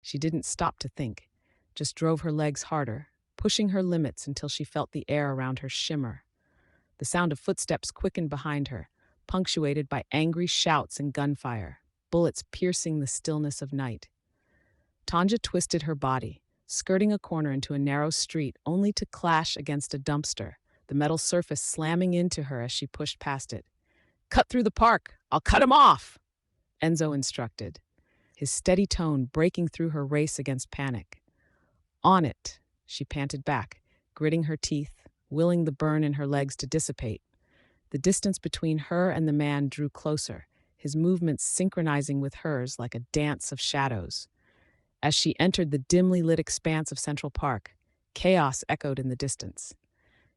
She didn't stop to think, just drove her legs harder, pushing her limits until she felt the air around her shimmer. The sound of footsteps quickened behind her, punctuated by angry shouts and gunfire, bullets piercing the stillness of night. Tonja twisted her body, skirting a corner into a narrow street only to clash against a dumpster, the metal surface slamming into her as she pushed past it. "Cut through the park! I'll cut him off!" Enzo instructed, his steady tone breaking through her race against panic. "On it," she panted back, gritting her teeth, willing the burn in her legs to dissipate. The distance between her and the man drew closer, his movements synchronizing with hers like a dance of shadows. As she entered the dimly lit expanse of Central Park, chaos echoed in the distance.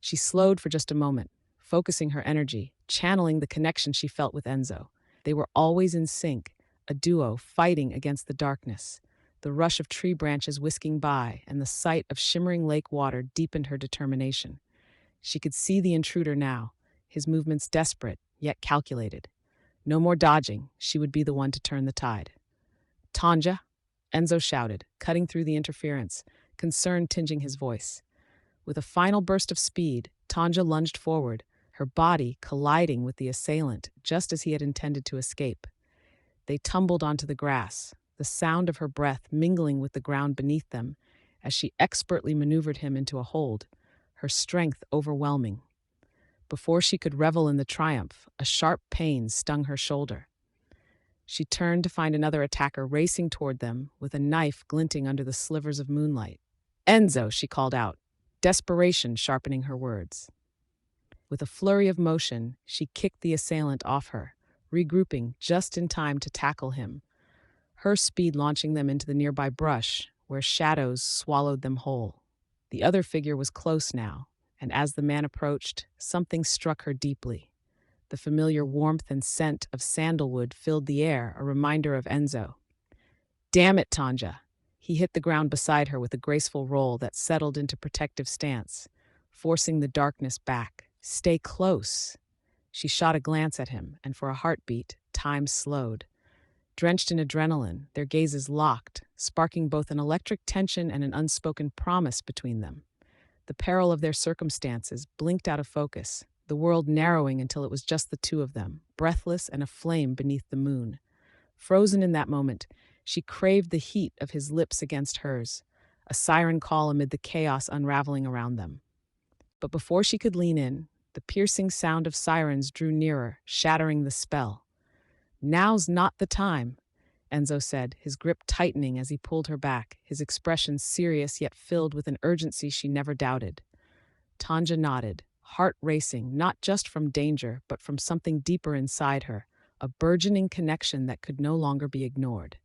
She slowed for just a moment, focusing her energy, channeling the connection she felt with Enzo. They were always in sync, a duo fighting against the darkness. The rush of tree branches whisking by and the sight of shimmering lake water deepened her determination. She could see the intruder now, his movements desperate, yet calculated. No more dodging, she would be the one to turn the tide. "Tonja," Enzo shouted, cutting through the interference, concern tinging his voice. With a final burst of speed, Tonja lunged forward, her body colliding with the assailant just as he had intended to escape. They tumbled onto the grass, the sound of her breath mingling with the ground beneath them as she expertly maneuvered him into a hold, her strength overwhelming. Before she could revel in the triumph, a sharp pain stung her shoulder. She turned to find another attacker racing toward them with a knife glinting under the slivers of moonlight. "Enzo," she called out, desperation sharpening her words. With a flurry of motion, she kicked the assailant off her, regrouping just in time to tackle him, her speed launching them into the nearby brush, where shadows swallowed them whole. The other figure was close now, and as the man approached, something struck her deeply. The familiar warmth and scent of sandalwood filled the air, a reminder of Enzo. "Damn it, Tonja!" He hit the ground beside her with a graceful roll that settled into protective stance, forcing the darkness back. "Stay close." She shot a glance at him, and for a heartbeat, time slowed. Drenched in adrenaline, their gazes locked, sparking both an electric tension and an unspoken promise between them. The peril of their circumstances blinked out of focus, the world narrowing until it was just the two of them, breathless and aflame beneath the moon. Frozen in that moment, she craved the heat of his lips against hers, a siren call amid the chaos unraveling around them. But before she could lean in, the piercing sound of sirens drew nearer, shattering the spell. "Now's not the time," Enzo said, his grip tightening as he pulled her back, his expression serious yet filled with an urgency she never doubted. Tonja nodded, heart racing, not just from danger, but from something deeper inside her, a burgeoning connection that could no longer be ignored.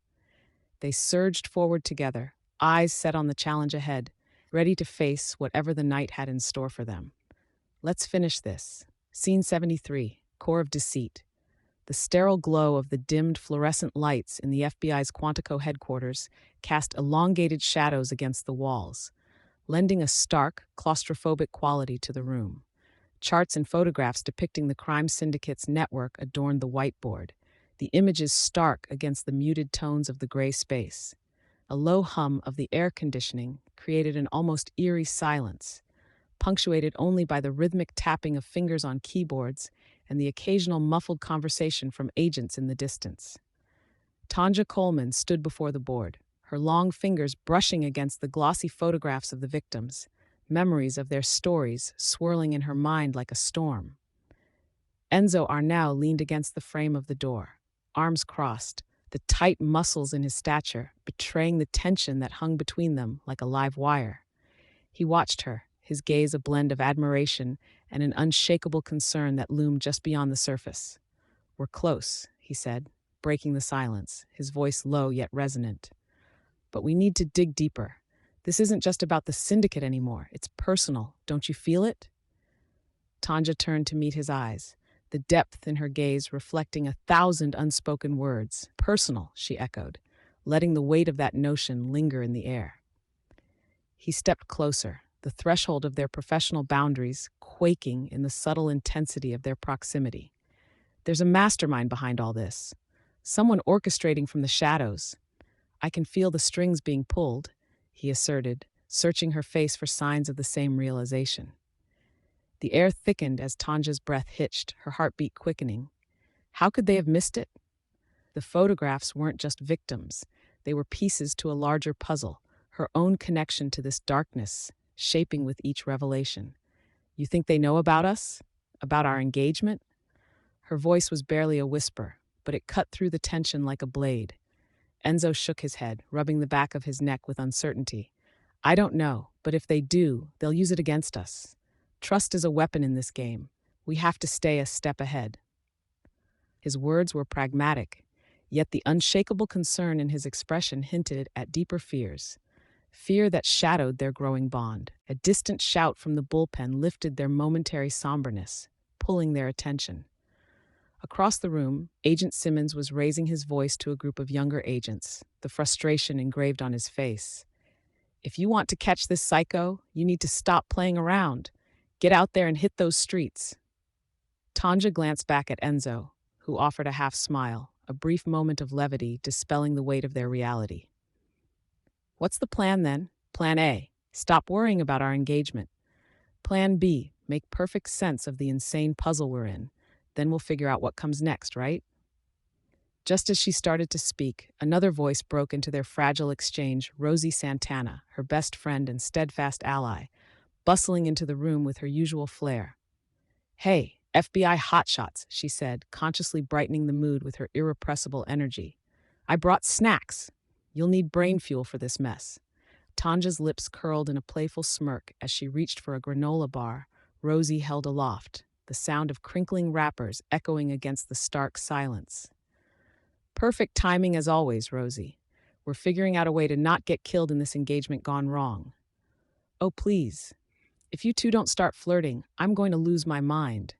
They surged forward together, eyes set on the challenge ahead, ready to face whatever the night had in store for them. Let's finish this. Scene 73, Core of Deceit. The sterile glow of the dimmed fluorescent lights in the FBI's Quantico headquarters cast elongated shadows against the walls, lending a stark, claustrophobic quality to the room. Charts and photographs depicting the crime syndicate's network adorned the whiteboard, the images stark against the muted tones of the gray space. A low hum of the air conditioning created an almost eerie silence, punctuated only by the rhythmic tapping of fingers on keyboards and the occasional muffled conversation from agents in the distance. Tonja Coleman stood before the board, her long fingers brushing against the glossy photographs of the victims, memories of their stories swirling in her mind like a storm. Enzo Arnaud leaned against the frame of the door, arms crossed, the tight muscles in his stature betraying the tension that hung between them like a live wire. He watched her, his gaze a blend of admiration and an unshakable concern that loomed just beyond the surface. "We're close," he said, breaking the silence, his voice low yet resonant. "But we need to dig deeper. This isn't just about the syndicate anymore. It's personal. Don't you feel it?" Tonja turned to meet his eyes, the depth in her gaze reflecting 1,000 unspoken words. "Personal," she echoed, letting the weight of that notion linger in the air. He stepped closer, the threshold of their professional boundaries quaking in the subtle intensity of their proximity. "There's a mastermind behind all this, someone orchestrating from the shadows. I can feel the strings being pulled, he asserted, searching her face for signs of the same realization. The air thickened as Tanja's breath hitched, her heartbeat quickening. How could they have missed it? The photographs weren't just victims. They were pieces to a larger puzzle, her own connection to this darkness, shaping with each revelation. You think they know about us? About our engagement? Her voice was barely a whisper, but it cut through the tension like a blade. Enzo shook his head, rubbing the back of his neck with uncertainty. I don't know, but if they do, they'll use it against us. Trust is a weapon in this game. We have to stay a step ahead. His words were pragmatic, yet the unshakable concern in his expression hinted at deeper fears. Fear that shadowed their growing bond. A distant shout from the bullpen lifted their momentary somberness, pulling their attention. Across the room, Agent Simmons was raising his voice to a group of younger agents, the frustration engraved on his face. If you want to catch this psycho, you need to stop playing around. Get out there and hit those streets. Tonja glanced back at Enzo, who offered a half smile, a brief moment of levity dispelling the weight of their reality. What's the plan then? Plan A, stop worrying about our engagement. Plan B, make perfect sense of the insane puzzle we're in. Then we'll figure out what comes next, right? Just as she started to speak, another voice broke into their fragile exchange, Rosie Santana, her best friend and steadfast ally, bustling into the room with her usual flair. Hey, FBI hotshots, she said, consciously brightening the mood with her irrepressible energy. I brought snacks. You'll need brain fuel for this mess. Tanja's lips curled in a playful smirk as she reached for a granola bar Rosie held aloft, the sound of crinkling wrappers echoing against the stark silence. Perfect timing as always, Rosie. We're figuring out a way to not get killed in this engagement gone wrong. Oh, please. If you two don't start flirting, I'm going to lose my mind.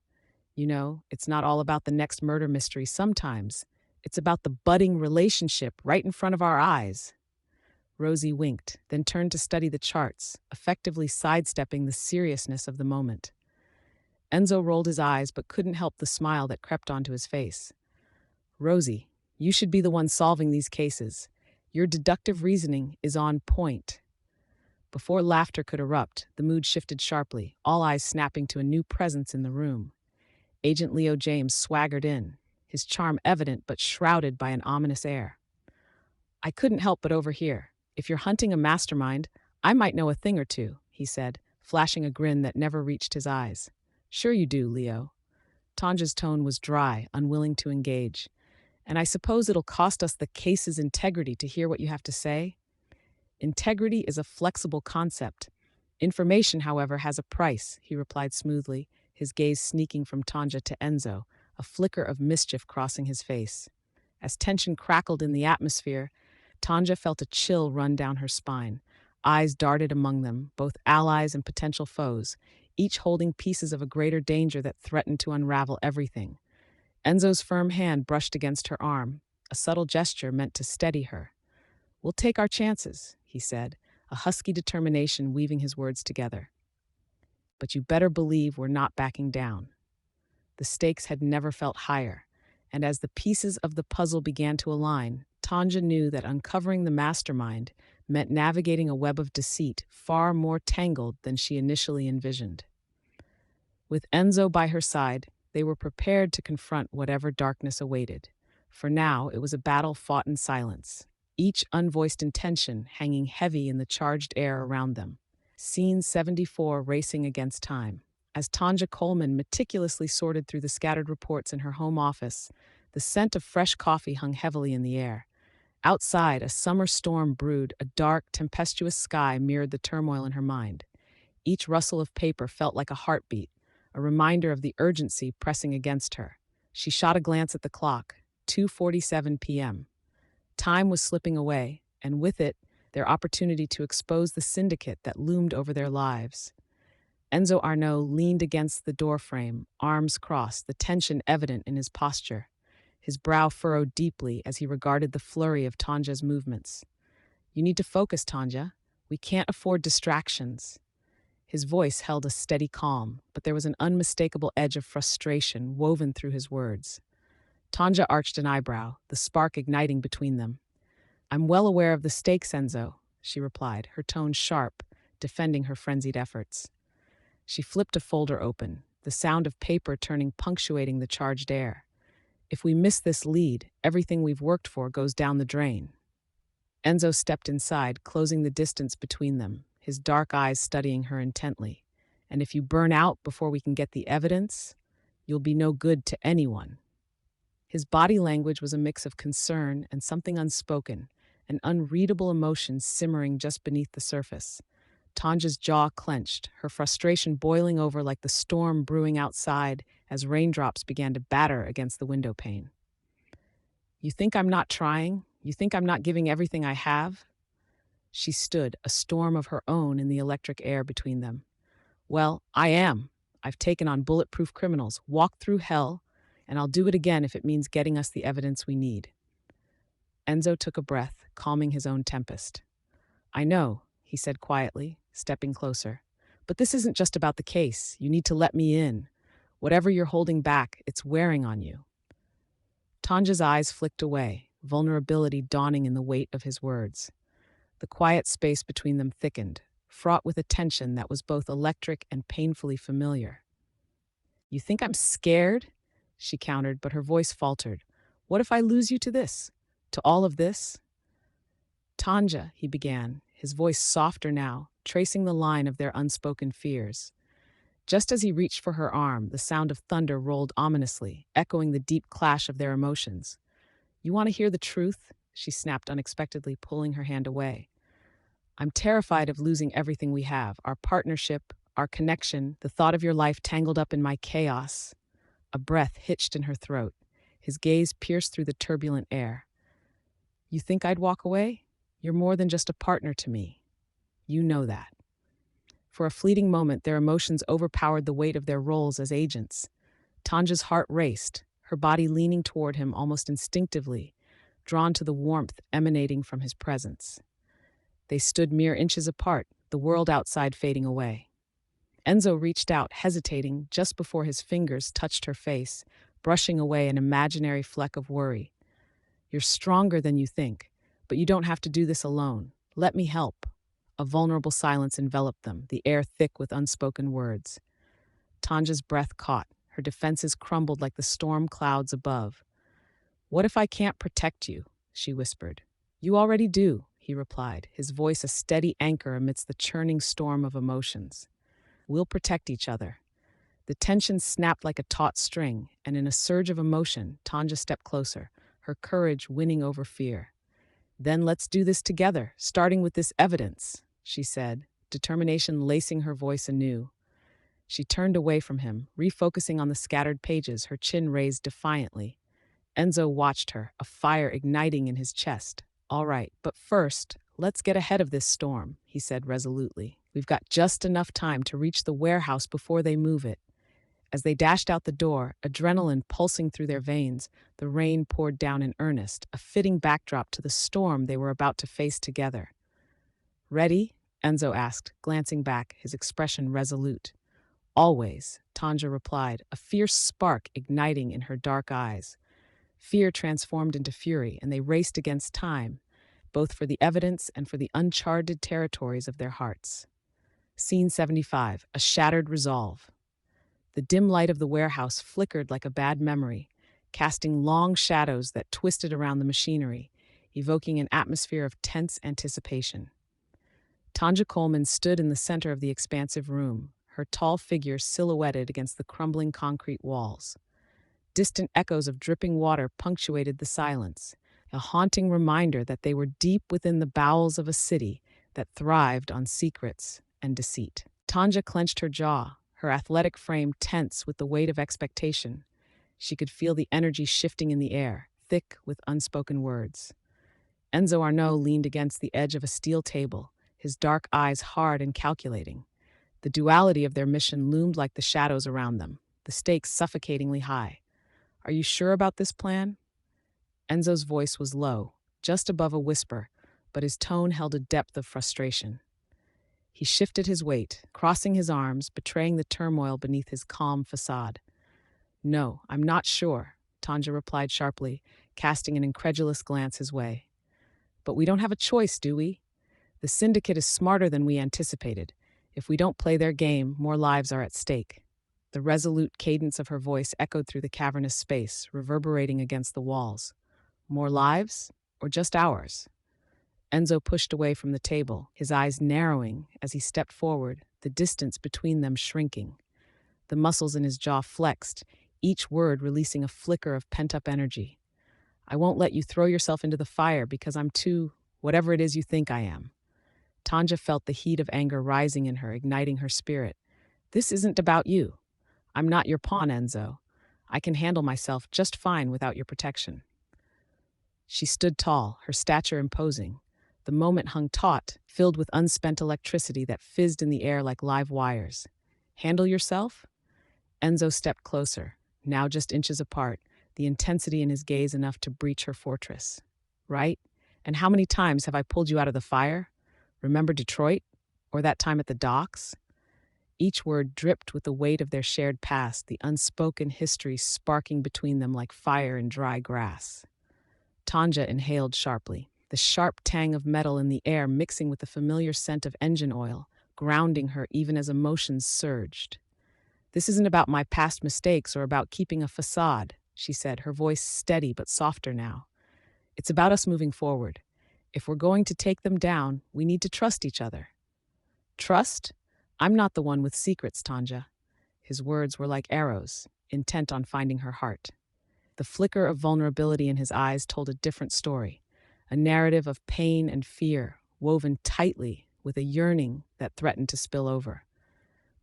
You know, it's not all about the next murder mystery sometimes. It's about the budding relationship right in front of our eyes. Rosie winked, then turned to study the charts, effectively sidestepping the seriousness of the moment. Enzo rolled his eyes but couldn't help the smile that crept onto his face. Rosie, you should be the one solving these cases. Your deductive reasoning is on point. Before laughter could erupt, the mood shifted sharply, all eyes snapping to a new presence in the room. Agent Leo James swaggered in, his charm evident but shrouded by an ominous air. I couldn't help but overhear. If you're hunting a mastermind, I might know a thing or two, he said, flashing a grin that never reached his eyes. Sure you do, Leo. Tonja's tone was dry, unwilling to engage. And I suppose it'll cost us the case's integrity to hear what you have to say? Integrity is a flexible concept. Information, however, has a price, he replied smoothly, his gaze sneaking from Tonja to Enzo, a flicker of mischief crossing his face. As tension crackled in the atmosphere, Tonja felt a chill run down her spine. Eyes darted among them, both allies and potential foes, each holding pieces of a greater danger that threatened to unravel everything. Enzo's firm hand brushed against her arm, a subtle gesture meant to steady her. We'll take our chances, he said, a husky determination weaving his words together. But you better believe we're not backing down. The stakes had never felt higher, and as the pieces of the puzzle began to align, Tonja knew that uncovering the mastermind meant navigating a web of deceit far more tangled than she initially envisioned. With Enzo by her side, they were prepared to confront whatever darkness awaited. For now, it was a battle fought in silence, each unvoiced intention hanging heavy in the charged air around them. Scene 74 racing against time. As Tonja Coleman meticulously sorted through the scattered reports in her home office, the scent of fresh coffee hung heavily in the air. Outside, a summer storm brewed, a dark, tempestuous sky mirrored the turmoil in her mind. Each rustle of paper felt like a heartbeat, a reminder of the urgency pressing against her. She shot a glance at the clock, 2:47 p.m. Time was slipping away, and with it, their opportunity to expose the syndicate that loomed over their lives. Enzo Arnaud leaned against the doorframe, arms crossed, the tension evident in his posture. His brow furrowed deeply as he regarded the flurry of Tonja's movements. You need to focus, Tonja. We can't afford distractions. His voice held a steady calm, but there was an unmistakable edge of frustration woven through his words. Tonja arched an eyebrow, the spark igniting between them. I'm well aware of the stakes, Enzo, she replied, her tone sharp, defending her frenzied efforts. She flipped a folder open, the sound of paper turning punctuating the charged air. If we miss this lead, everything we've worked for goes down the drain. Enzo stepped inside, closing the distance between them, his dark eyes studying her intently. And if you burn out before we can get the evidence, you'll be no good to anyone. His body language was a mix of concern and something unspoken, an unreadable emotion simmering just beneath the surface. Tonja's jaw clenched, her frustration boiling over like the storm brewing outside as raindrops began to batter against the window pane. You think I'm not trying? You think I'm not giving everything I have? She stood, a storm of her own in the electric air between them. Well, I am. I've taken on bulletproof criminals, walked through hell, and I'll do it again if it means getting us the evidence we need. Enzo took a breath, calming his own tempest. I know, he said quietly, stepping closer. But this isn't just about the case. You need to let me in. Whatever you're holding back, it's wearing on you. Tonja's eyes flicked away, vulnerability dawning in the weight of his words. The quiet space between them thickened, fraught with a tension that was both electric and painfully familiar. You think I'm scared? She countered, but her voice faltered. What if I lose you to this? To all of this? Tonja, he began, his voice softer now, tracing the line of their unspoken fears. Just as he reached for her arm, the sound of thunder rolled ominously, echoing the deep clash of their emotions. You want to hear the truth? She snapped unexpectedly, pulling her hand away. I'm terrified of losing everything we have, our partnership, our connection, the thought of your life tangled up in my chaos. A breath hitched in her throat. His gaze pierced through the turbulent air. You think I'd walk away? You're more than just a partner to me. You know that. For a fleeting moment, their emotions overpowered the weight of their roles as agents. Tonja's heart raced, her body leaning toward him almost instinctively, drawn to the warmth emanating from his presence. They stood mere inches apart, the world outside fading away. Enzo reached out, hesitating, just before his fingers touched her face, brushing away an imaginary fleck of worry. You're stronger than you think, but you don't have to do this alone. Let me help. A vulnerable silence enveloped them, the air thick with unspoken words. Tonja's breath caught, her defenses crumbled like the storm clouds above. What if I can't protect you? She whispered. You already do, he replied, his voice a steady anchor amidst the churning storm of emotions. We'll protect each other. The tension snapped like a taut string, and in a surge of emotion, Tonja stepped closer, her courage winning over fear. Then let's do this together, starting with this evidence, she said, determination lacing her voice anew. She turned away from him, refocusing on the scattered pages, her chin raised defiantly. Enzo watched her, a fire igniting in his chest. All right, but first, let's get ahead of this storm, he said resolutely. We've got just enough time to reach the warehouse before they move it. As they dashed out the door, adrenaline pulsing through their veins, the rain poured down in earnest, a fitting backdrop to the storm they were about to face together. Ready? Enzo asked, glancing back, his expression resolute. Always, Tonja replied, a fierce spark igniting in her dark eyes. Fear transformed into fury, and they raced against time, both for the evidence and for the uncharted territories of their hearts. Scene 75, a shattered resolve. The dim light of the warehouse flickered like a bad memory, casting long shadows that twisted around the machinery, evoking an atmosphere of tense anticipation. Tonja Coleman stood in the center of the expansive room, her tall figure silhouetted against the crumbling concrete walls. Distant echoes of dripping water punctuated the silence, a haunting reminder that they were deep within the bowels of a city that thrived on secrets and deceit. Tonja clenched her jaw, her athletic frame tense with the weight of expectation. She could feel the energy shifting in the air, thick with unspoken words. Enzo Arnaud leaned against the edge of a steel table, his dark eyes hard and calculating. The duality of their mission loomed like the shadows around them, the stakes suffocatingly high. Are you sure about this plan? Enzo's voice was low, just above a whisper, but his tone held a depth of frustration. He shifted his weight, crossing his arms, betraying the turmoil beneath his calm facade. No, I'm not sure, Tonja replied sharply, casting an incredulous glance his way. But we don't have a choice, do we? The syndicate is smarter than we anticipated. If we don't play their game, more lives are at stake. The resolute cadence of her voice echoed through the cavernous space, reverberating against the walls. More lives? Or just ours? Enzo pushed away from the table, his eyes narrowing as he stepped forward, the distance between them shrinking. The muscles in his jaw flexed, each word releasing a flicker of pent-up energy. I won't let you throw yourself into the fire because I'm too, whatever it is you think I am. Tonja felt the heat of anger rising in her, igniting her spirit. This isn't about you. I'm not your pawn, Enzo. I can handle myself just fine without your protection. She stood tall, her stature imposing. The moment hung taut, filled with unspent electricity that fizzed in the air like live wires. Handle yourself? Enzo stepped closer, now just inches apart, the intensity in his gaze enough to breach her fortress. Right? And how many times have I pulled you out of the fire? Remember Detroit? Or that time at the docks? Each word dripped with the weight of their shared past, the unspoken history sparking between them like fire in dry grass. Tonja inhaled sharply, the sharp tang of metal in the air mixing with the familiar scent of engine oil, grounding her even as emotions surged. This isn't about my past mistakes or about keeping a facade, she said, her voice steady but softer now. It's about us moving forward. If we're going to take them down, we need to trust each other. Trust? I'm not the one with secrets, Tonja. His words were like arrows, intent on finding her heart. The flicker of vulnerability in his eyes told a different story, a narrative of pain and fear, woven tightly with a yearning that threatened to spill over.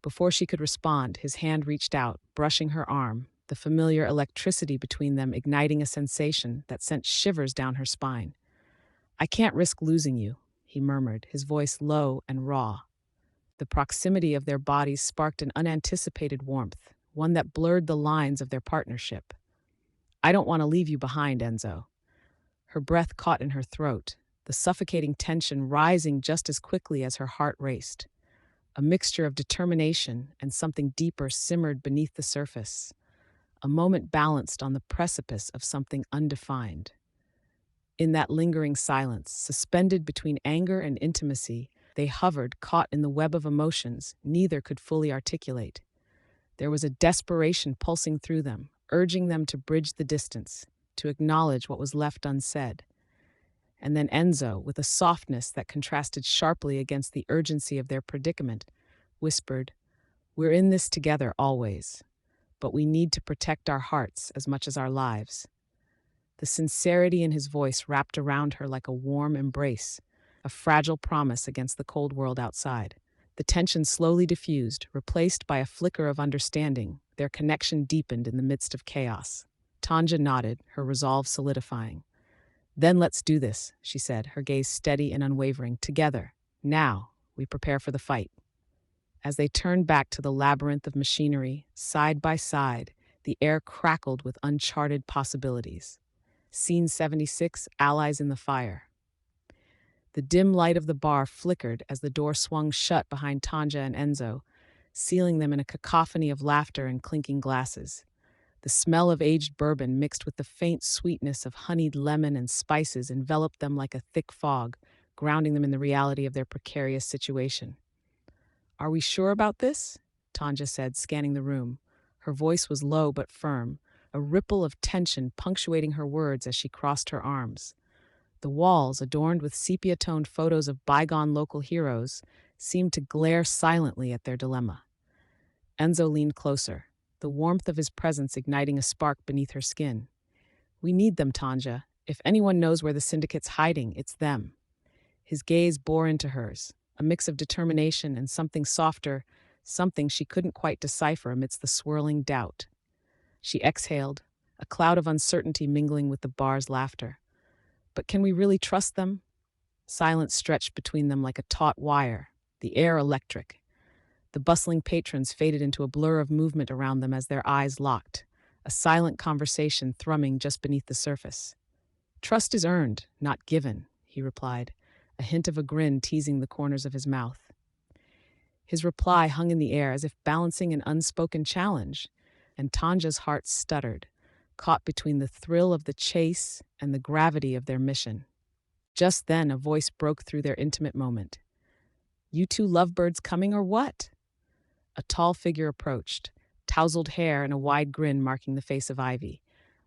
Before she could respond, his hand reached out, brushing her arm, the familiar electricity between them igniting a sensation that sent shivers down her spine. I can't risk losing you, he murmured, his voice low and raw. The proximity of their bodies sparked an unanticipated warmth, one that blurred the lines of their partnership. I don't want to leave you behind, Enzo. Her breath caught in her throat, the suffocating tension rising just as quickly as her heart raced. A mixture of determination and something deeper simmered beneath the surface, a moment balanced on the precipice of something undefined. In that lingering silence, suspended between anger and intimacy, they hovered, caught in the web of emotions neither could fully articulate. There was a desperation pulsing through them, urging them to bridge the distance, to acknowledge what was left unsaid. And then Enzo, with a softness that contrasted sharply against the urgency of their predicament, whispered, "We're in this together always, but we need to protect our hearts as much as our lives." The sincerity in his voice wrapped around her like a warm embrace, a fragile promise against the cold world outside. The tension slowly diffused, replaced by a flicker of understanding. Their connection deepened in the midst of chaos. Tonja nodded, her resolve solidifying. Then let's do this, she said, her gaze steady and unwavering. Together. Now, we prepare for the fight. As they turned back to the labyrinth of machinery, side by side, the air crackled with uncharted possibilities. Scene 76, Allies in the Fire. The dim light of the bar flickered as the door swung shut behind Tonja and Enzo, sealing them in a cacophony of laughter and clinking glasses. The smell of aged bourbon mixed with the faint sweetness of honeyed lemon and spices enveloped them like a thick fog, grounding them in the reality of their precarious situation. Are we sure about this? Tonja said, scanning the room. Her voice was low but firm, a ripple of tension punctuating her words as she crossed her arms. The walls, adorned with sepia-toned photos of bygone local heroes, seemed to glare silently at their dilemma. Enzo leaned closer, the warmth of his presence igniting a spark beneath her skin. We need them, Tonja. If anyone knows where the syndicate's hiding, it's them. His gaze bore into hers, a mix of determination and something softer, something she couldn't quite decipher amidst the swirling doubt. She exhaled, a cloud of uncertainty mingling with the bar's laughter. But can we really trust them? Silence stretched between them like a taut wire, the air electric. The bustling patrons faded into a blur of movement around them as their eyes locked, a silent conversation thrumming just beneath the surface. Trust is earned, not given, he replied, a hint of a grin teasing the corners of his mouth. His reply hung in the air as if balancing an unspoken challenge, and Tonja's heart stuttered, caught between the thrill of the chase and the gravity of their mission. Just then, a voice broke through their intimate moment. You two lovebirds coming or what? A tall figure approached, tousled hair and a wide grin marking the face of Ivy,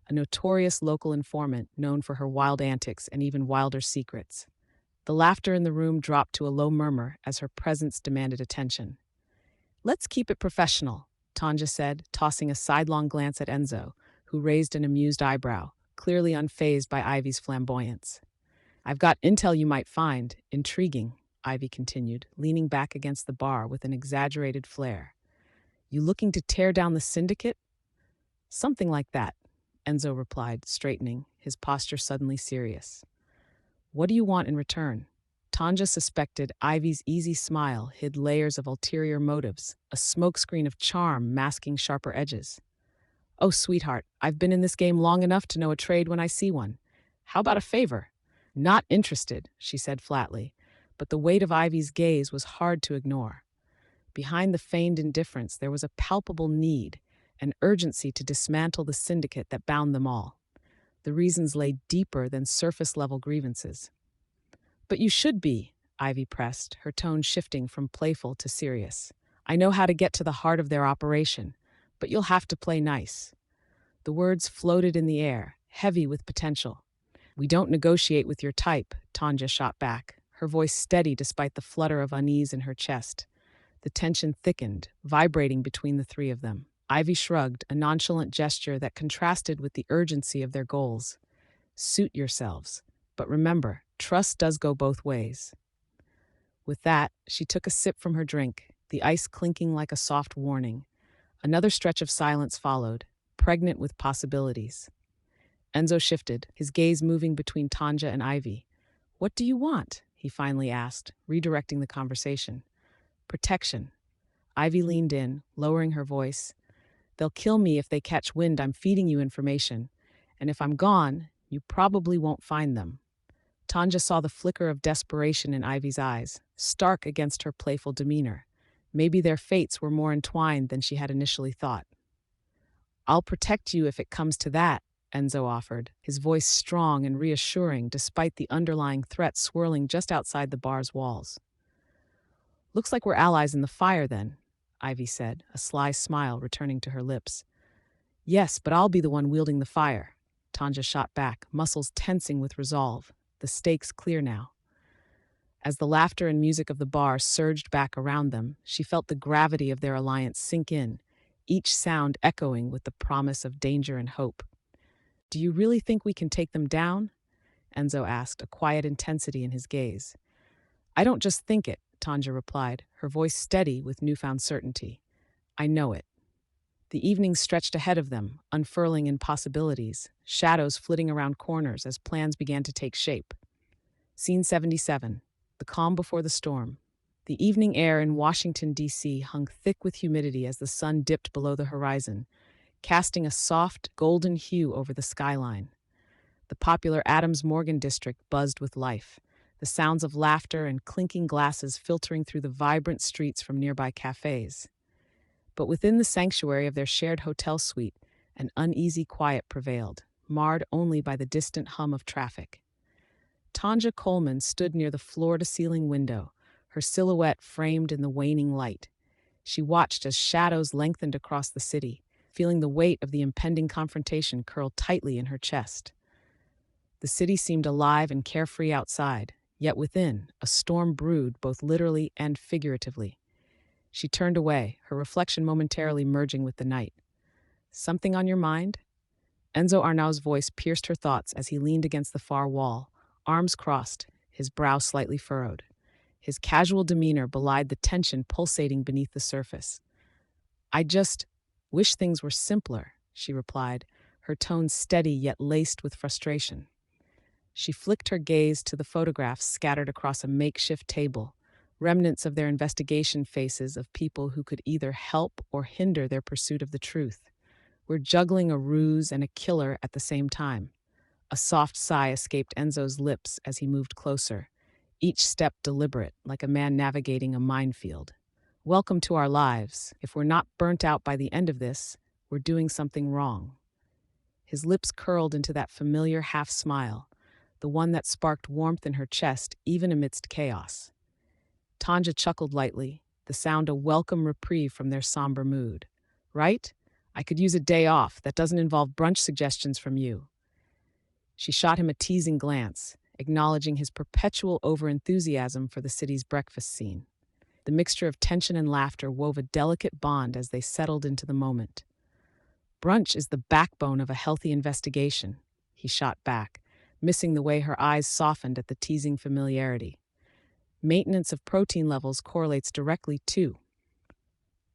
a notorious local informant known for her wild antics and even wilder secrets. The laughter in the room dropped to a low murmur as her presence demanded attention. Let's keep it professional, Tonja said, tossing a sidelong glance at Enzo, who raised an amused eyebrow, clearly unfazed by Ivy's flamboyance. I've got intel you might find intriguing, Ivy continued, leaning back against the bar with an exaggerated flair. You looking to tear down the syndicate? Something like that, Enzo replied, straightening, his posture suddenly serious. What do you want in return? Tanja suspected Ivy's easy smile hid layers of ulterior motives, a smokescreen of charm masking sharper edges. Oh, sweetheart, I've been in this game long enough to know a trade when I see one. How about a favor? Not interested, she said flatly, but the weight of Ivy's gaze was hard to ignore. Behind the feigned indifference, there was a palpable need, an urgency to dismantle the syndicate that bound them all. The reasons lay deeper than surface-level grievances. But you should be, Ivy pressed, her tone shifting from playful to serious. I know how to get to the heart of their operation, but you'll have to play nice. The words floated in the air, heavy with potential. We don't negotiate with your type, Tonja shot back, her voice steady despite the flutter of unease in her chest. The tension thickened, vibrating between the three of them. Ivy shrugged, a nonchalant gesture that contrasted with the urgency of their goals. Suit yourselves. But remember, trust does go both ways. With that, she took a sip from her drink, the ice clinking like a soft warning. Another stretch of silence followed, pregnant with possibilities. Enzo shifted, his gaze moving between Tonja and Ivy. What do you want? He finally asked, redirecting the conversation. Protection. Ivy leaned in, lowering her voice. They'll kill me if they catch wind I'm feeding you information, and if I'm gone, you probably won't find them. Tonja saw the flicker of desperation in Ivy's eyes, stark against her playful demeanor. Maybe their fates were more entwined than she had initially thought. I'll protect you if it comes to that, Enzo offered, his voice strong and reassuring despite the underlying threat swirling just outside the bar's walls. Looks like we're allies in the fire then, Ivy said, a sly smile returning to her lips. Yes, but I'll be the one wielding the fire, Tonja shot back, muscles tensing with resolve, the stakes clear now. As the laughter and music of the bar surged back around them, she felt the gravity of their alliance sink in, each sound echoing with the promise of danger and hope. Do you really think we can take them down? Enzo asked, a quiet intensity in his gaze. I don't just think it, Tonja replied, her voice steady with newfound certainty. I know it. The evening stretched ahead of them, unfurling in possibilities, shadows flitting around corners as plans began to take shape. Scene 77. The calm before the storm. The evening air in Washington, D.C. hung thick with humidity as the sun dipped below the horizon, casting a soft, golden hue over the skyline. The popular Adams Morgan district buzzed with life, the sounds of laughter and clinking glasses filtering through the vibrant streets from nearby cafes. But within the sanctuary of their shared hotel suite, an uneasy quiet prevailed, marred only by the distant hum of traffic. Tonja Coleman stood near the floor-to-ceiling window, her silhouette framed in the waning light. She watched as shadows lengthened across the city, feeling the weight of the impending confrontation curl tightly in her chest. The city seemed alive and carefree outside, yet within, a storm brewed both literally and figuratively. She turned away, her reflection momentarily merging with the night. Something on your mind? Enzo Arnaud's voice pierced her thoughts as he leaned against the far wall, arms crossed, his brow slightly furrowed. His casual demeanor belied the tension pulsating beneath the surface. I just wish things were simpler, she replied, her tone steady yet laced with frustration. She flicked her gaze to the photographs scattered across a makeshift table, remnants of their investigation faces of people who could either help or hinder their pursuit of the truth. We're juggling a ruse and a killer at the same time. A soft sigh escaped Enzo's lips as he moved closer, each step deliberate, like a man navigating a minefield. Welcome to our lives. If we're not burnt out by the end of this, we're doing something wrong. His lips curled into that familiar half-smile, the one that sparked warmth in her chest even amidst chaos. Tonja chuckled lightly, the sound a welcome reprieve from their somber mood. Right? I could use a day off that doesn't involve brunch suggestions from you. She shot him a teasing glance, acknowledging his perpetual overenthusiasm for the city's breakfast scene. The mixture of tension and laughter wove a delicate bond as they settled into the moment. Brunch is the backbone of a healthy investigation, he shot back, missing the way her eyes softened at the teasing familiarity. Maintenance of protein levels correlates directly too.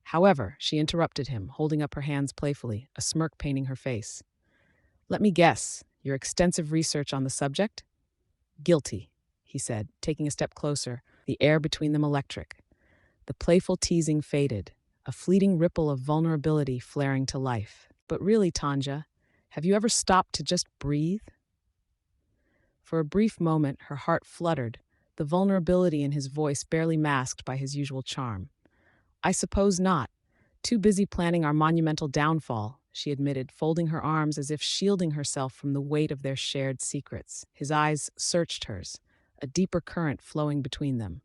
However, she interrupted him, holding up her hands playfully, a smirk painting her face. Let me guess, your extensive research on the subject? Guilty, he said, taking a step closer, the air between them electric. The playful teasing faded, a fleeting ripple of vulnerability flaring to life. But really, Tonja, have you ever stopped to just breathe? For a brief moment, her heart fluttered, the vulnerability in his voice barely masked by his usual charm. I suppose not. Too busy planning our monumental downfall, she admitted, folding her arms as if shielding herself from the weight of their shared secrets. His eyes searched hers, a deeper current flowing between them.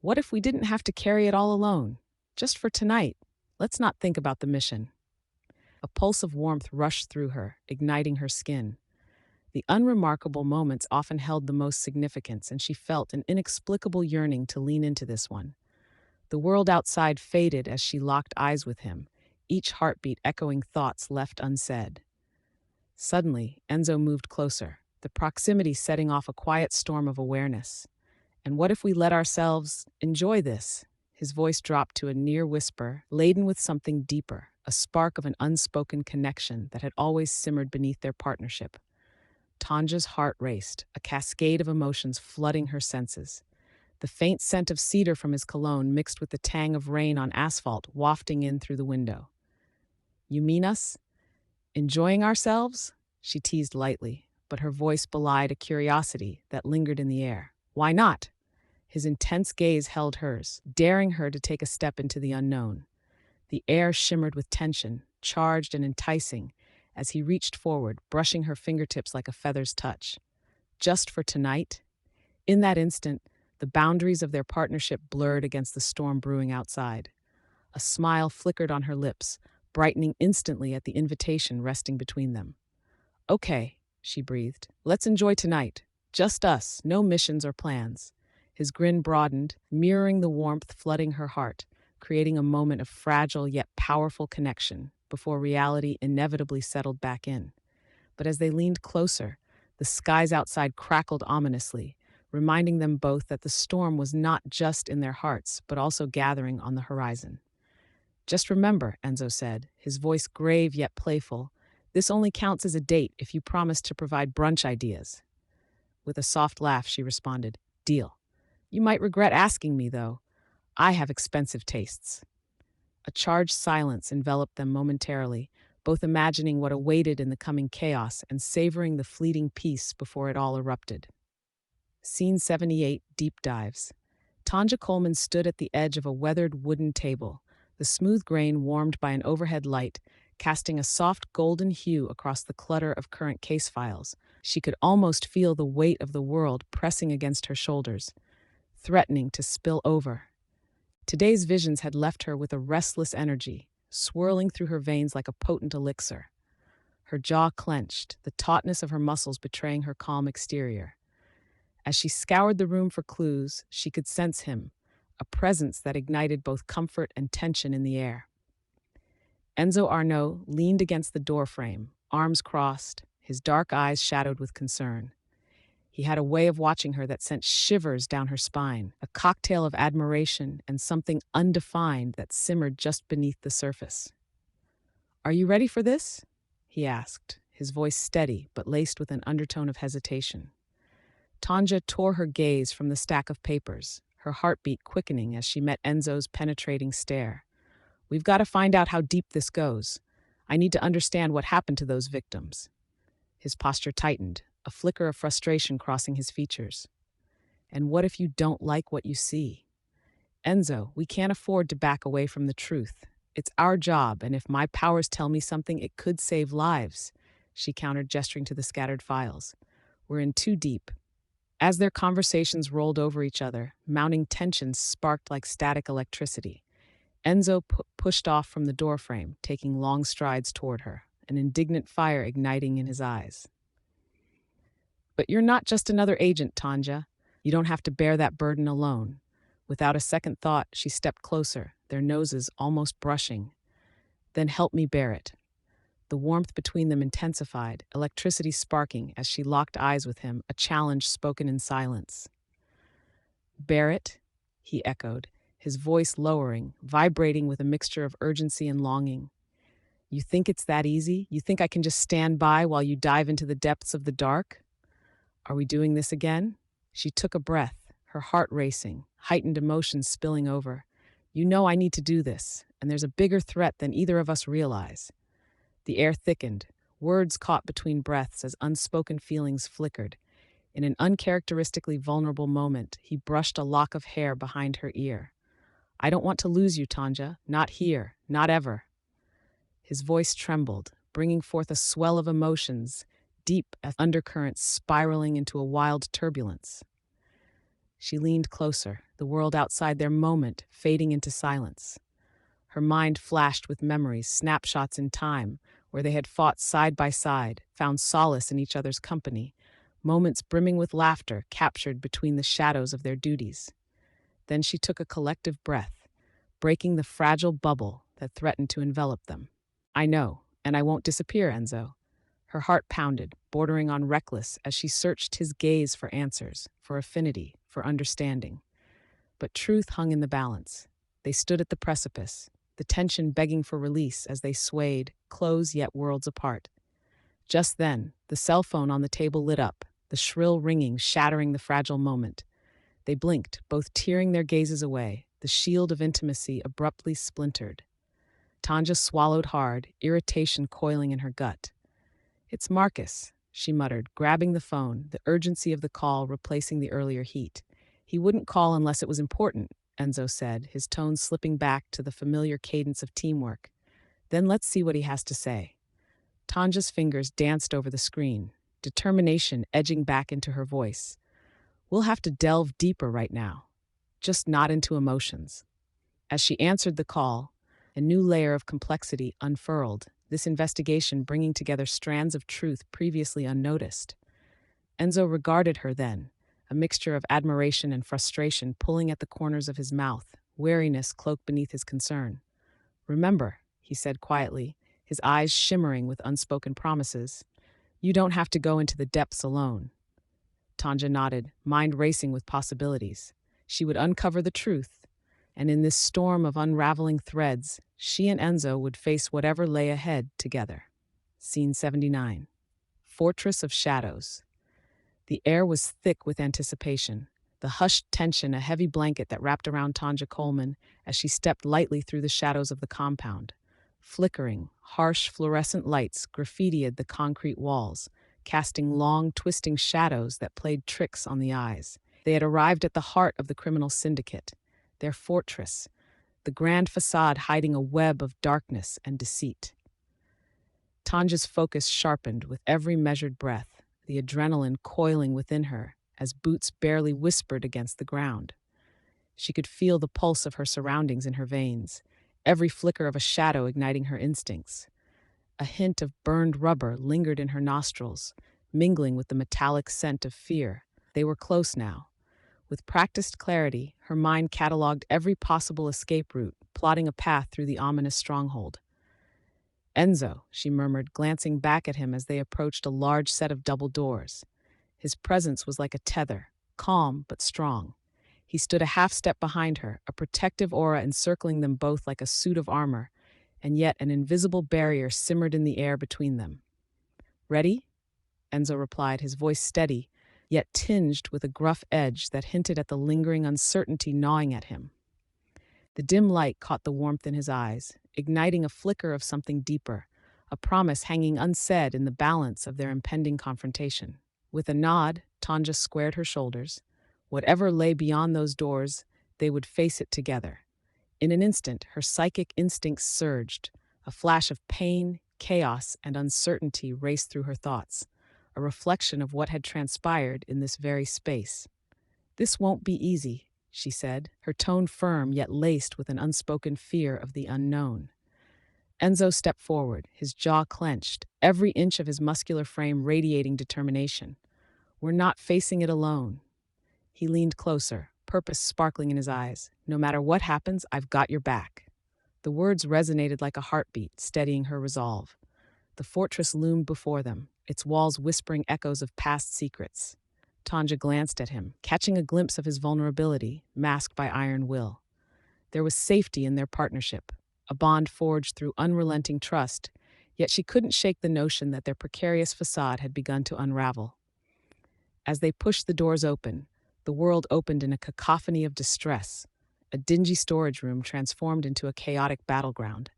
What if we didn't have to carry it all alone? Just for tonight, let's not think about the mission. A pulse of warmth rushed through her, igniting her skin. The unremarkable moments often held the most significance, and she felt an inexplicable yearning to lean into this one. The world outside faded as she locked eyes with him, each heartbeat echoing thoughts left unsaid. Suddenly, Enzo moved closer, the proximity setting off a quiet storm of awareness. And what if we let ourselves enjoy this? His voice dropped to a near whisper, laden with something deeper, a spark of an unspoken connection that had always simmered beneath their partnership. Tonja's heart raced, a cascade of emotions flooding her senses. The faint scent of cedar from his cologne mixed with the tang of rain on asphalt wafting in through the window. You mean us? Enjoying ourselves? She teased lightly, but her voice belied a curiosity that lingered in the air. Why not? His intense gaze held hers, daring her to take a step into the unknown. The air shimmered with tension, charged and enticing, as he reached forward, brushing her fingertips like a feather's touch. Just for tonight? In that instant, the boundaries of their partnership blurred against the storm brewing outside. A smile flickered on her lips, brightening instantly at the invitation resting between them. Okay, she breathed. Let's enjoy tonight. Just us, no missions or plans. His grin broadened, mirroring the warmth flooding her heart, creating a moment of fragile yet powerful connection before reality inevitably settled back in. But as they leaned closer, the skies outside crackled ominously, reminding them both that the storm was not just in their hearts, but also gathering on the horizon. Just remember, Enzo said, his voice grave yet playful, this only counts as a date if you promise to provide brunch ideas. With a soft laugh, she responded, Deal. You might regret asking me, though. I have expensive tastes. A charged silence enveloped them momentarily, both imagining what awaited in the coming chaos and savoring the fleeting peace before it all erupted. Scene 78, Deep Dives. Tonja Coleman stood at the edge of a weathered wooden table, the smooth grain warmed by an overhead light, casting a soft golden hue across the clutter of current case files. She could almost feel the weight of the world pressing against her shoulders, threatening to spill over. Today's visions had left her with a restless energy, swirling through her veins like a potent elixir. Her jaw clenched, the tautness of her muscles betraying her calm exterior. As she scoured the room for clues, she could sense him, a presence that ignited both comfort and tension in the air. Enzo Arnaud leaned against the doorframe, arms crossed, his dark eyes shadowed with concern. He had a way of watching her that sent shivers down her spine, a cocktail of admiration and something undefined that simmered just beneath the surface. Are you ready for this? He asked, his voice steady but laced with an undertone of hesitation. Tonja tore her gaze from the stack of papers, her heartbeat quickening as she met Enzo's penetrating stare. We've got to find out how deep this goes. I need to understand what happened to those victims. His posture tightened, a flicker of frustration crossing his features. And what if you don't like what you see? Enzo, we can't afford to back away from the truth. It's our job, and if my powers tell me something, it could save lives, she countered, gesturing to the scattered files. We're in too deep. As their conversations rolled over each other, mounting tensions sparked like static electricity. Enzo pushed off from the doorframe, taking long strides toward her, an indignant fire igniting in his eyes. But you're not just another agent, Tonja. You don't have to bear that burden alone. Without a second thought, she stepped closer, their noses almost brushing. Then help me bear it. The warmth between them intensified, electricity sparking as she locked eyes with him, a challenge spoken in silence. Bear it? He echoed, his voice lowering, vibrating with a mixture of urgency and longing. You think it's that easy? You think I can just stand by while you dive into the depths of the dark? Are we doing this again? She took a breath, her heart racing, heightened emotions spilling over. You know I need to do this, and there's a bigger threat than either of us realize. The air thickened, words caught between breaths as unspoken feelings flickered. In an uncharacteristically vulnerable moment, he brushed a lock of hair behind her ear. I don't want to lose you, Tonja. Not here. Not ever. His voice trembled, bringing forth a swell of emotions, deep undercurrents spiraling into a wild turbulence. She leaned closer, the world outside their moment fading into silence. Her mind flashed with memories, snapshots in time, where they had fought side by side, found solace in each other's company, moments brimming with laughter captured between the shadows of their duties. Then she took a collective breath, breaking the fragile bubble that threatened to envelop them. I know, and I won't disappear, Enzo. Her heart pounded, bordering on reckless as she searched his gaze for answers, for affinity, for understanding. But truth hung in the balance. They stood at the precipice, the tension begging for release as they swayed, close yet worlds apart. Just then, the cell phone on the table lit up, the shrill ringing shattering the fragile moment. They blinked, both tearing their gazes away, the shield of intimacy abruptly splintered. Tonja swallowed hard, irritation coiling in her gut. It's Marcus, she muttered, grabbing the phone, the urgency of the call replacing the earlier heat. He wouldn't call unless it was important, Enzo said, his tone slipping back to the familiar cadence of teamwork. Then let's see what he has to say. Tanja's fingers danced over the screen, determination edging back into her voice. We'll have to delve deeper right now, just not into emotions. As she answered the call, a new layer of complexity unfurled, this investigation bringing together strands of truth previously unnoticed. Enzo regarded her then, a mixture of admiration and frustration pulling at the corners of his mouth, wariness cloaked beneath his concern. Remember, he said quietly, his eyes shimmering with unspoken promises, you don't have to go into the depths alone. Tonja nodded, mind racing with possibilities. She would uncover the truth, and in this storm of unraveling threads, she and Enzo would face whatever lay ahead together. Scene 79. Fortress of Shadows. The air was thick with anticipation, the hushed tension a heavy blanket that wrapped around Tonja Coleman as she stepped lightly through the shadows of the compound. Flickering, harsh fluorescent lights graffitied the concrete walls, casting long, twisting shadows that played tricks on the eyes. They had arrived at the heart of the criminal syndicate, their fortress, the grand facade hiding a web of darkness and deceit. Tanja's focus sharpened with every measured breath, the adrenaline coiling within her as boots barely whispered against the ground. She could feel the pulse of her surroundings in her veins, every flicker of a shadow igniting her instincts. A hint of burned rubber lingered in her nostrils, mingling with the metallic scent of fear. They were close now. With practiced clarity, her mind cataloged every possible escape route, plotting a path through the ominous stronghold. Enzo, she murmured, glancing back at him as they approached a large set of double doors. His presence was like a tether, calm but strong. He stood a half step behind her, a protective aura encircling them both like a suit of armor, and yet an invisible barrier simmered in the air between them. Ready? Enzo replied, his voice steady, yet tinged with a gruff edge that hinted at the lingering uncertainty gnawing at him. The dim light caught the warmth in his eyes, igniting a flicker of something deeper, a promise hanging unsaid in the balance of their impending confrontation. With a nod, Tonja squared her shoulders. Whatever lay beyond those doors, they would face it together. In an instant, her psychic instincts surged. A flash of pain, chaos, and uncertainty raced through her thoughts. a reflection of what had transpired in this very space. "This won't be easy," she said, her tone firm yet laced with an unspoken fear of the unknown. Enzo stepped forward, his jaw clenched, every inch of his muscular frame radiating determination. "We're not facing it alone." He leaned closer, purpose sparkling in his eyes. "No matter what happens, I've got your back." The words resonated like a heartbeat, steadying her resolve. The fortress loomed before them, its walls whispering echoes of past secrets. Tonja glanced at him, catching a glimpse of his vulnerability, masked by iron will. There was safety in their partnership, a bond forged through unrelenting trust, yet she couldn't shake the notion that their precarious facade had begun to unravel. As they pushed the doors open, the world opened in a cacophony of distress. A dingy storage room transformed into a chaotic battleground.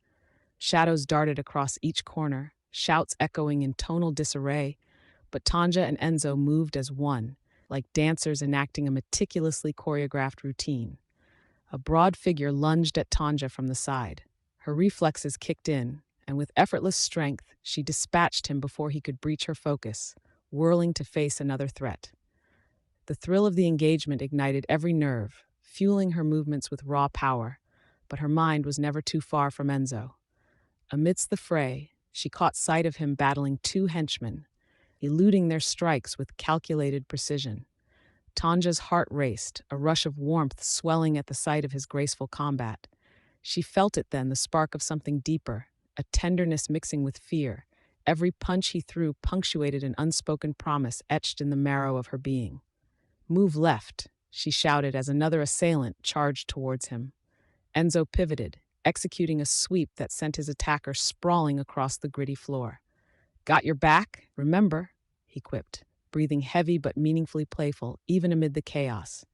Shadows darted across each corner, shouts echoing in tonal disarray, but Tonja and Enzo moved as one, like dancers enacting a meticulously choreographed routine. A broad figure lunged at Tonja from the side. Her reflexes kicked in, and with effortless strength, she dispatched him before he could breach her focus, whirling to face another threat. The thrill of the engagement ignited every nerve, fueling her movements with raw power, but her mind was never too far from Enzo. Amidst the fray, she caught sight of him battling two henchmen, eluding their strikes with calculated precision. Tanja's heart raced, a rush of warmth swelling at the sight of his graceful combat. She felt it then, the spark of something deeper, a tenderness mixing with fear. Every punch he threw punctuated an unspoken promise etched in the marrow of her being. "Move left," she shouted as another assailant charged towards him. Enzo pivoted, executing a sweep that sent his attacker sprawling across the gritty floor. "Got your back, remember," he quipped, breathing heavy but meaningfully playful, even amid the chaos.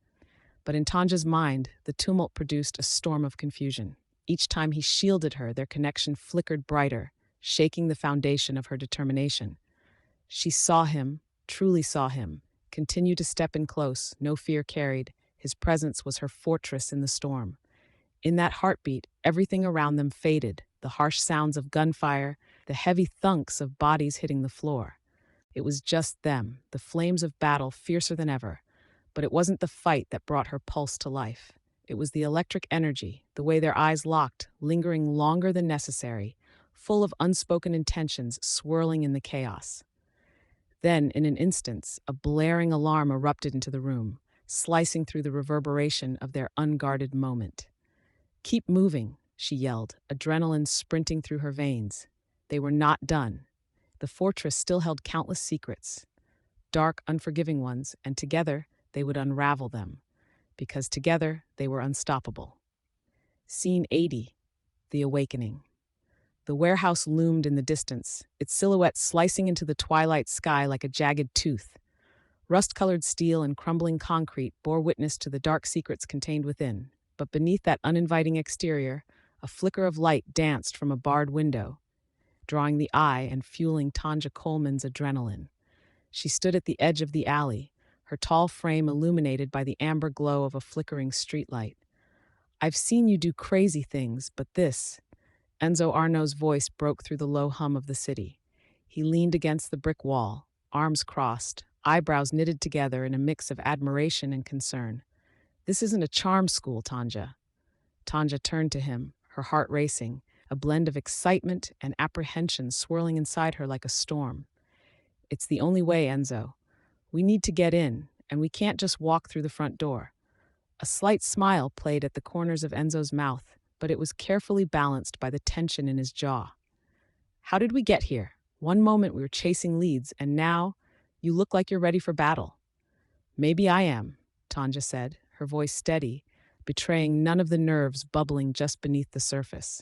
But in Tanja's mind, the tumult produced a storm of confusion. Each time he shielded her, their connection flickered brighter, shaking the foundation of her determination. She saw him, truly saw him, continue to step in close, no fear carried. His presence was her fortress in the storm. In that heartbeat, everything around them faded, the harsh sounds of gunfire, the heavy thunks of bodies hitting the floor. It was just them, the flames of battle fiercer than ever. But it wasn't the fight that brought her pulse to life. It was the electric energy, the way their eyes locked, lingering longer than necessary, full of unspoken intentions swirling in the chaos. Then, in an instant, a blaring alarm erupted into the room, slicing through the reverberation of their unguarded moment. "Keep moving," she yelled, adrenaline sprinting through her veins. They were not done. The fortress still held countless secrets, dark, unforgiving ones, and together they would unravel them, because together they were unstoppable. Scene 80, The Awakening. The warehouse loomed in the distance, its silhouette slicing into the twilight sky like a jagged tooth. Rust-colored steel and crumbling concrete bore witness to the dark secrets contained within, but beneath that uninviting exterior, a flicker of light danced from a barred window, drawing the eye and fueling Tonja Coleman's adrenaline. She stood at the edge of the alley, her tall frame illuminated by the amber glow of a flickering streetlight. "I've seen you do crazy things, but this..." Enzo Arnaud's voice broke through the low hum of the city. He leaned against the brick wall, arms crossed, eyebrows knitted together in a mix of admiration and concern. "This isn't a charm school, Tonja." Tonja turned to him, her heart racing, a blend of excitement and apprehension swirling inside her like a storm. "It's the only way, Enzo. We need to get in, and we can't just walk through the front door." A slight smile played at the corners of Enzo's mouth, but it was carefully balanced by the tension in his jaw. "How did we get here? One moment we were chasing leads, and now you look like you're ready for battle." "Maybe I am," Tonja said, her voice steady, betraying none of the nerves bubbling just beneath the surface.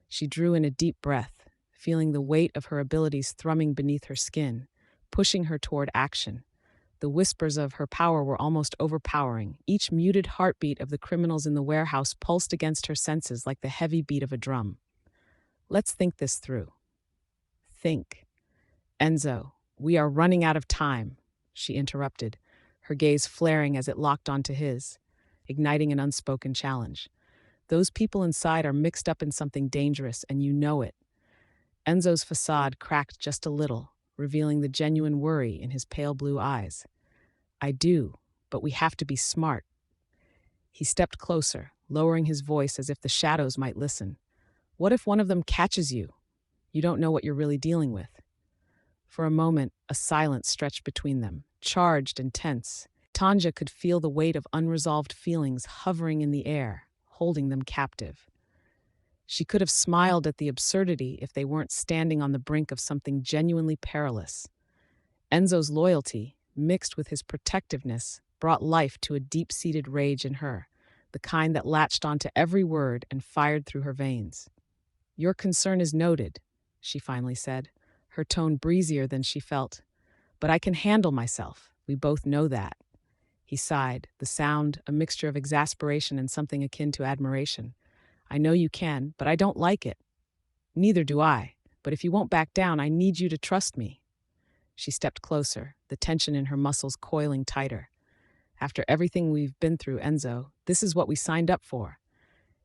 She drew in a deep breath, feeling the weight of her abilities thrumming beneath her skin, pushing her toward action. The whispers of her power were almost overpowering. Each muted heartbeat of the criminals in the warehouse pulsed against her senses like the heavy beat of a drum. "Let's think this through." "Think." "Enzo, we are running out of time," she interrupted, her gaze flaring as it locked onto his, igniting an unspoken challenge. "Those people inside are mixed up in something dangerous, and you know it." Enzo's facade cracked just a little, revealing the genuine worry in his pale blue eyes. I do, but we have to be smart. He stepped closer, lowering his voice as if the shadows might listen. What if one of them catches you? You don't know what you're really dealing with. For a moment, a silence stretched between them, charged and tense. Tonja could feel the weight of unresolved feelings hovering in the air, holding them captive. She could have smiled at the absurdity if they weren't standing on the brink of something genuinely perilous. Enzo's loyalty, mixed with his protectiveness, brought life to a deep-seated rage in her, the kind that latched onto every word and fired through her veins. Your concern is noted, she finally said, her tone breezier than she felt. But I can handle myself. We both know that. He sighed, the sound a mixture of exasperation and something akin to admiration. I know you can, but I don't like it. Neither do I. But if you won't back down, I need you to trust me. She stepped closer, the tension in her muscles coiling tighter. After everything we've been through, Enzo, this is what we signed up for.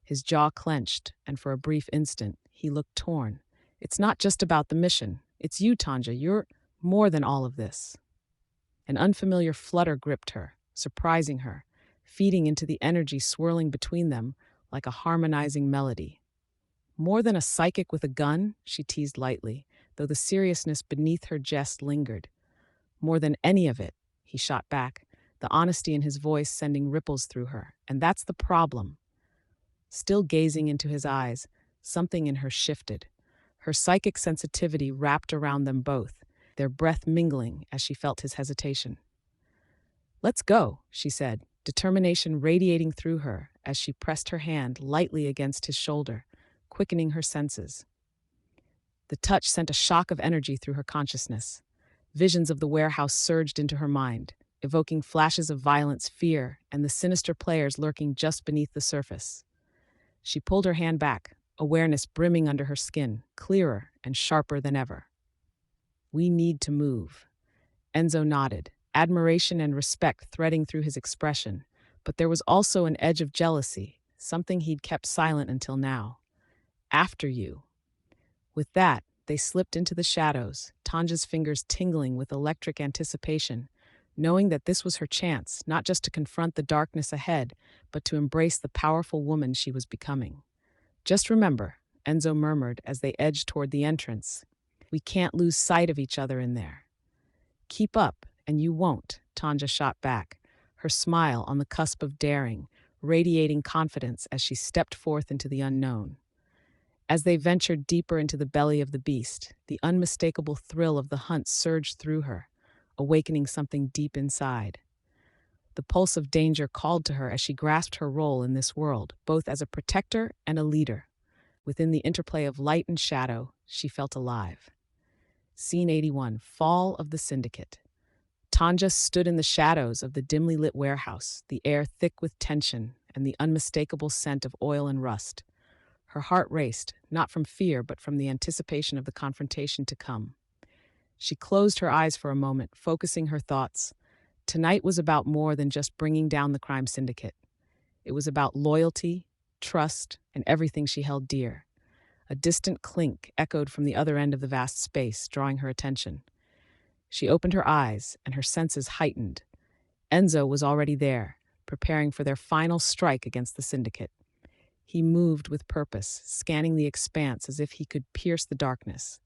His jaw clenched, and for a brief instant, he looked torn. It's not just about the mission. It's you, Tonja. You're more than all of this. An unfamiliar flutter gripped her, surprising her, feeding into the energy swirling between them like a harmonizing melody. More than a psychic with a gun, she teased lightly, though the seriousness beneath her jest lingered. More than any of it, he shot back, the honesty in his voice sending ripples through her. And that's the problem. Still gazing into his eyes, something in her shifted. Her psychic sensitivity wrapped around them both, their breath mingling as she felt his hesitation. Let's go, she said, determination radiating through her as she pressed her hand lightly against his shoulder, quickening her senses. The touch sent a shock of energy through her consciousness. Visions of the warehouse surged into her mind, evoking flashes of violence, fear, and the sinister players lurking just beneath the surface. She pulled her hand back, awareness brimming under her skin, clearer and sharper than ever. We need to move. Enzo nodded, admiration and respect threading through his expression, but there was also an edge of jealousy, something he'd kept silent until now. After you. With that, they slipped into the shadows, Tonja's fingers tingling with electric anticipation, knowing that this was her chance, not just to confront the darkness ahead, but to embrace the powerful woman she was becoming. Just remember, Enzo murmured as they edged toward the entrance, we can't lose sight of each other in there. Keep up, and you won't, Tonja shot back, her smile on the cusp of daring, radiating confidence as she stepped forth into the unknown. As they ventured deeper into the belly of the beast, the unmistakable thrill of the hunt surged through her, awakening something deep inside. The pulse of danger called to her as she grasped her role in this world, both as a protector and a leader. Within the interplay of light and shadow, she felt alive. Scene 81, Fall of the Syndicate. Tonja stood in the shadows of the dimly lit warehouse, the air thick with tension and the unmistakable scent of oil and rust. Her heart raced, not from fear but from the anticipation of the confrontation to come. She closed her eyes for a moment, focusing her thoughts. Tonight was about more than just bringing down the crime syndicate. It was about loyalty, trust, and everything she held dear. A distant clink echoed from the other end of the vast space, drawing her attention. She opened her eyes, and her senses heightened. Enzo was already there, preparing for their final strike against the syndicate. He moved with purpose, scanning the expanse as if he could pierce the darkness.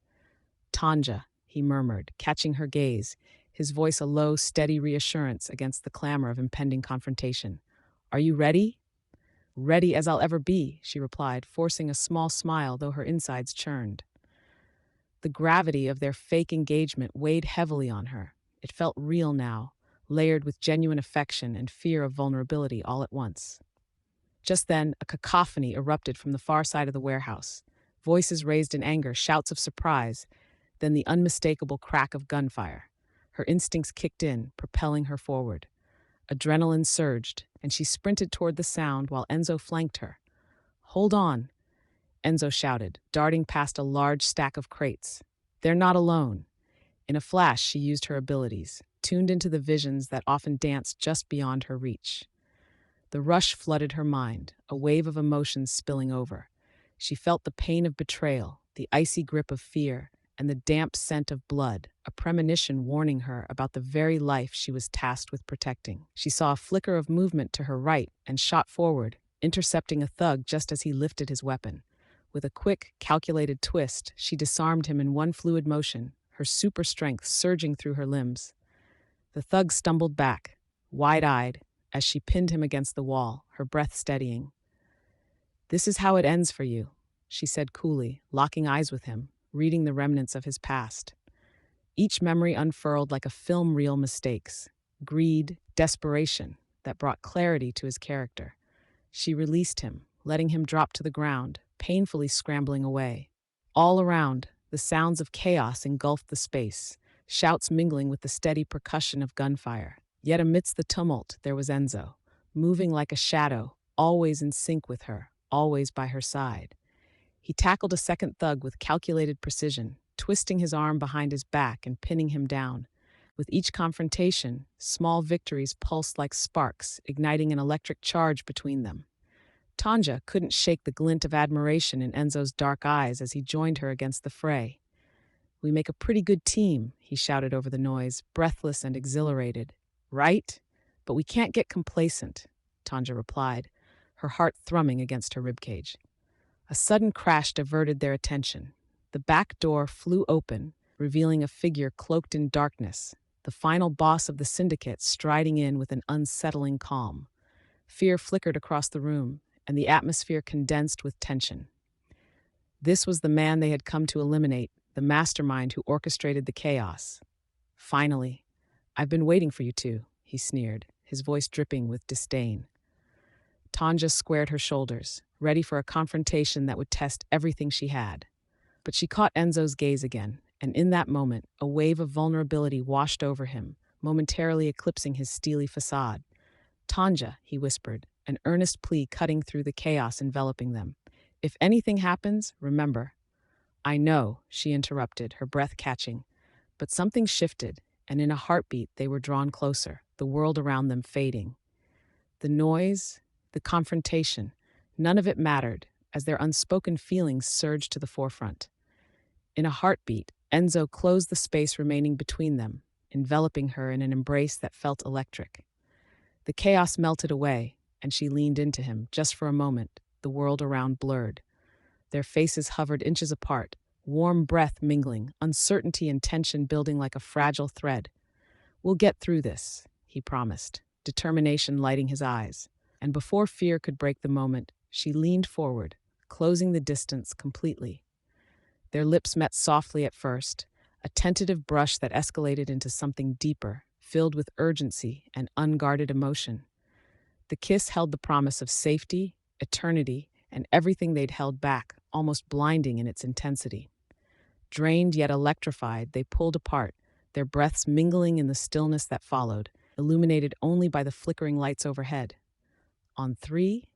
Tonja, he murmured, catching her gaze, his voice a low, steady reassurance against the clamor of impending confrontation. Are you ready? Ready as I'll ever be, she replied, forcing a small smile though her insides churned. The gravity of their fake engagement weighed heavily on her. It felt real now, layered with genuine affection and fear of vulnerability all at once. Just then, a cacophony erupted from the far side of the warehouse. Voices raised in anger, shouts of surprise, then the unmistakable crack of gunfire. Her instincts kicked in, propelling her forward. Adrenaline surged, and she sprinted toward the sound while Enzo flanked her. Hold on, Enzo shouted, darting past a large stack of crates. They're not alone. In a flash, she used her abilities, tuned into the visions that often danced just beyond her reach. The rush flooded her mind, a wave of emotions spilling over. She felt the pain of betrayal, the icy grip of fear, and the damp scent of blood, a premonition warning her about the very life she was tasked with protecting. She saw a flicker of movement to her right and shot forward, intercepting a thug just as he lifted his weapon. With a quick, calculated twist, she disarmed him in one fluid motion, her super strength surging through her limbs. The thug stumbled back, wide-eyed, as she pinned him against the wall, her breath steadying. "This is how it ends for you," she said coolly, locking eyes with him, reading the remnants of his past. Each memory unfurled like a film reel mistakes, greed, desperation, that brought clarity to his character. She released him, letting him drop to the ground, painfully scrambling away. All around, the sounds of chaos engulfed the space, shouts mingling with the steady percussion of gunfire. Yet amidst the tumult, there was Enzo, moving like a shadow, always in sync with her, always by her side. He tackled a second thug with calculated precision, twisting his arm behind his back and pinning him down. With each confrontation, small victories pulsed like sparks, igniting an electric charge between them. Tonja couldn't shake the glint of admiration in Enzo's dark eyes as he joined her against the fray. "We make a pretty good team," he shouted over the noise, breathless and exhilarated. "Right? But we can't get complacent," Tonja replied, her heart thrumming against her ribcage. A sudden crash diverted their attention. The back door flew open, revealing a figure cloaked in darkness, the final boss of the syndicate striding in with an unsettling calm. Fear flickered across the room, and the atmosphere condensed with tension. This was the man they had come to eliminate, the mastermind who orchestrated the chaos. "Finally, I've been waiting for you two," he sneered, his voice dripping with disdain. Tonja squared her shoulders, ready for a confrontation that would test everything she had. But she caught Enzo's gaze again, and in that moment, a wave of vulnerability washed over him, momentarily eclipsing his steely facade. "Tonja," he whispered, an earnest plea cutting through the chaos enveloping them. "If anything happens, remember." "I know," she interrupted, her breath catching. But something shifted, and in a heartbeat they were drawn closer, the world around them fading. The noise, the confrontation, none of it mattered, as their unspoken feelings surged to the forefront. In a heartbeat, Enzo closed the space remaining between them, enveloping her in an embrace that felt electric. The chaos melted away, and she leaned into him, just for a moment, the world around blurred. Their faces hovered inches apart, warm breath mingling, uncertainty and tension building like a fragile thread. "We'll get through this," he promised, determination lighting his eyes. And before fear could break the moment, she leaned forward, closing the distance completely. Their lips met softly at first, a tentative brush that escalated into something deeper, filled with urgency and unguarded emotion. The kiss held the promise of safety, eternity, and everything they'd held back, almost blinding in its intensity. Drained yet electrified, they pulled apart, their breaths mingling in the stillness that followed, illuminated only by the flickering lights overhead. "On three?"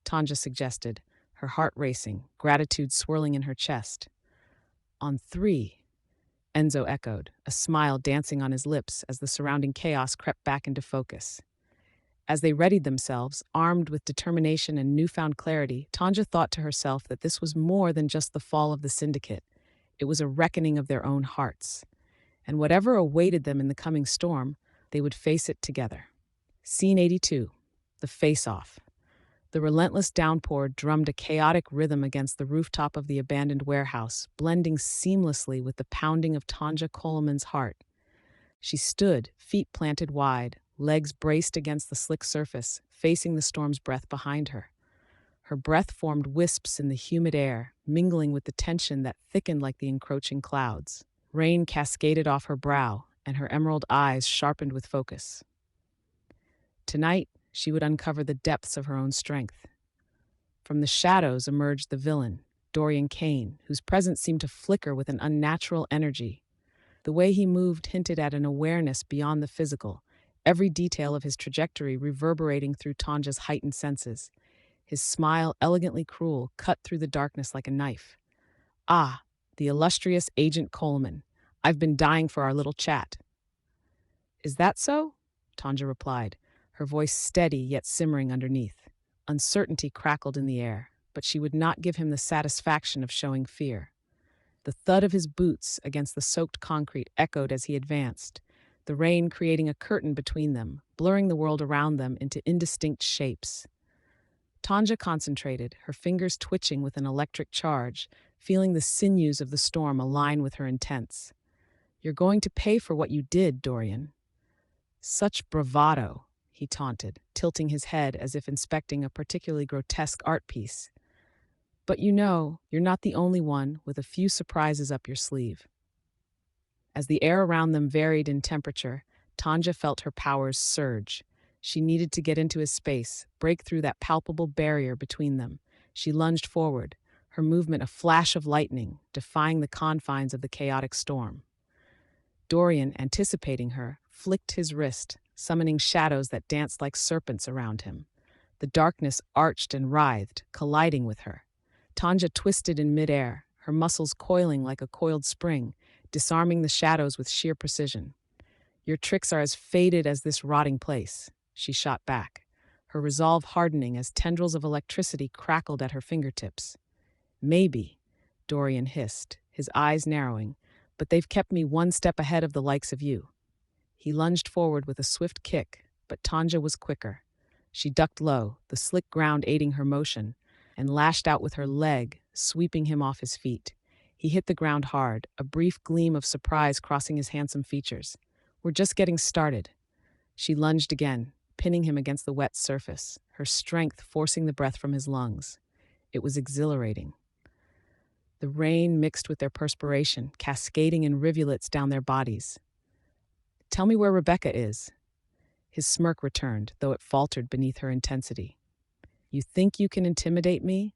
Tonja suggested, her heart racing, gratitude swirling in her chest. "On three," Enzo echoed, a smile dancing on his lips as the surrounding chaos crept back into focus. As they readied themselves, armed with determination and newfound clarity, Tonja thought to herself that this was more than just the fall of the syndicate. It was a reckoning of their own hearts. And whatever awaited them in the coming storm, they would face it together. Scene 82. The face-off. The relentless downpour drummed a chaotic rhythm against the rooftop of the abandoned warehouse, blending seamlessly with the pounding of Tonja Coleman's heart. She stood, feet planted wide, legs braced against the slick surface, facing the storm's breath behind her. Her breath formed wisps in the humid air, mingling with the tension that thickened like the encroaching clouds. Rain cascaded off her brow, and her emerald eyes sharpened with focus. Tonight, she would uncover the depths of her own strength. From the shadows emerged the villain, Dorian Kane, whose presence seemed to flicker with an unnatural energy. The way he moved hinted at an awareness beyond the physical, every detail of his trajectory reverberating through Tonja's heightened senses. His smile, elegantly cruel, cut through the darkness like a knife. "Ah, the illustrious Agent Coleman. I've been dying for our little chat." "Is that so?" Tonja replied, her voice steady yet simmering underneath. Uncertainty crackled in the air, but she would not give him the satisfaction of showing fear. The thud of his boots against the soaked concrete echoed as he advanced, the rain creating a curtain between them, blurring the world around them into indistinct shapes. Tonja concentrated, her fingers twitching with an electric charge, feeling the sinews of the storm align with her intents. "You're going to pay for what you did, Dorian." "Such bravado," he taunted, tilting his head as if inspecting a particularly grotesque art piece. "But you know, you're not the only one with a few surprises up your sleeve." As the air around them varied in temperature, Tanja felt her powers surge. She needed to get into his space, break through that palpable barrier between them. She lunged forward, her movement a flash of lightning, defying the confines of the chaotic storm. Dorian, anticipating her, flicked his wrist, summoning shadows that danced like serpents around him. The darkness arched and writhed, colliding with her. Tanja twisted in midair, her muscles coiling like a coiled spring, disarming the shadows with sheer precision. "Your tricks are as faded as this rotting place," she shot back, her resolve hardening as tendrils of electricity crackled at her fingertips. "Maybe," Dorian hissed, his eyes narrowing, "but they've kept me one step ahead of the likes of you." He lunged forward with a swift kick, but Tanja was quicker. She ducked low, the slick ground aiding her motion, and lashed out with her leg, sweeping him off his feet. He hit the ground hard, a brief gleam of surprise crossing his handsome features. "We're just getting started." She lunged again, pinning him against the wet surface, her strength forcing the breath from his lungs. It was exhilarating. The rain mixed with their perspiration, cascading in rivulets down their bodies. "Tell me where Rebecca is." His smirk returned, though it faltered beneath her intensity. "You think you can intimidate me?